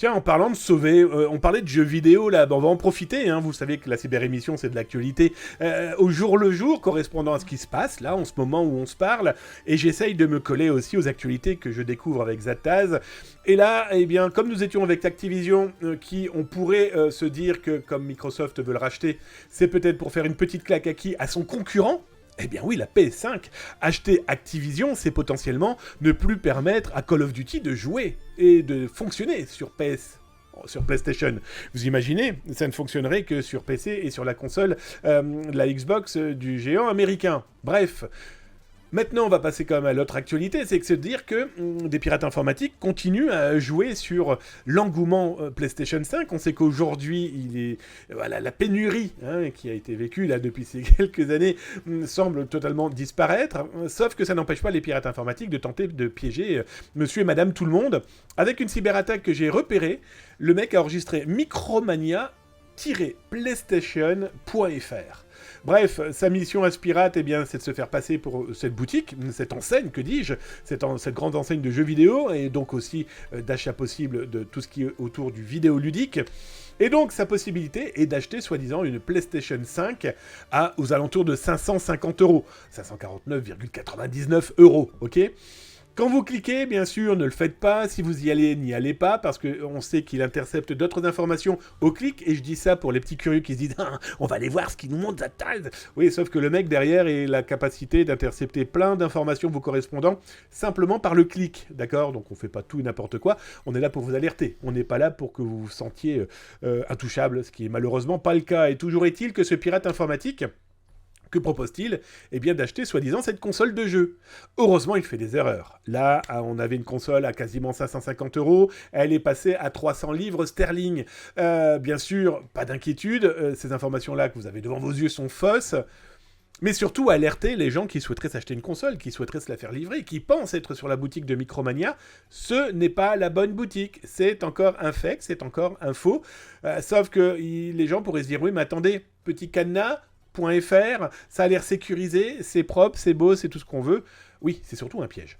Tiens, en parlant de sauver, on parlait de jeux vidéo là, on va en profiter, hein, vous savez que la cyberémission c'est de l'actualité au jour le jour, correspondant à ce qui se passe là, en ce moment où on se parle, et j'essaye de me coller aussi aux actualités que je découvre avec Zataz. Et là, eh bien, comme nous étions avec Activision, on pourrait se dire que comme Microsoft veut le racheter, c'est peut-être pour faire une petite claque à qui? À son concurrent. Eh bien oui, la PS5, acheter Activision, c'est potentiellement ne plus permettre à Call of Duty de jouer et de fonctionner sur PlayStation. Vous imaginez, ça ne fonctionnerait que sur PC et sur la console, la Xbox du géant américain. Bref. Maintenant, on va passer quand même à l'autre actualité, c'est que se dire que des pirates informatiques continuent à jouer sur l'engouement PlayStation 5. On sait qu'aujourd'hui, la pénurie qui a été vécue là depuis ces quelques années semble totalement disparaître. Sauf que ça n'empêche pas les pirates informatiques de tenter de piéger monsieur et madame tout le monde. Avec une cyberattaque que j'ai repérée, le mec a enregistré Micromania-PlayStation.fr. Bref, sa mission aspirate, eh bien, c'est de se faire passer pour cette boutique, cette enseigne, que dis-je, cette grande enseigne de jeux vidéo, et donc aussi d'achat possible de tout ce qui est autour du vidéoludique. Et donc, sa possibilité est d'acheter, soi-disant, une PlayStation 5 aux alentours de 550 €. 549,99 €, ok ? Quand vous cliquez, bien sûr, ne le faites pas. Si vous y allez, n'y allez pas, parce qu'on sait qu'il intercepte d'autres informations au clic. Et je dis ça pour les petits curieux qui se disent ah, « On va aller voir ce qu'il nous montre, Zataz !» Oui, sauf que le mec derrière a la capacité d'intercepter plein d'informations vous correspondant simplement par le clic, d'accord ? Donc on fait pas tout et n'importe quoi. On est là pour vous alerter. On n'est pas là pour que vous vous sentiez intouchable, ce qui est malheureusement pas le cas. Et toujours est-il que ce pirate informatique... Que propose-t-il ? Eh bien d'acheter soi-disant cette console de jeu. Heureusement, il fait des erreurs. Là, on avait une console à quasiment 550 €, elle est passée à 300 livres sterling. Bien sûr, pas d'inquiétude, ces informations-là que vous avez devant vos yeux sont fausses. Mais surtout, alerter les gens qui souhaiteraient s'acheter une console, qui souhaiteraient se la faire livrer, qui pensent être sur la boutique de Micromania. Ce n'est pas la bonne boutique. C'est encore un fake, c'est encore un faux. Sauf que les gens pourraient se dire, oui, mais attendez, petit cadenas... .fr, ça a l'air sécurisé, c'est propre, c'est beau, c'est tout ce qu'on veut. Oui, c'est surtout un piège.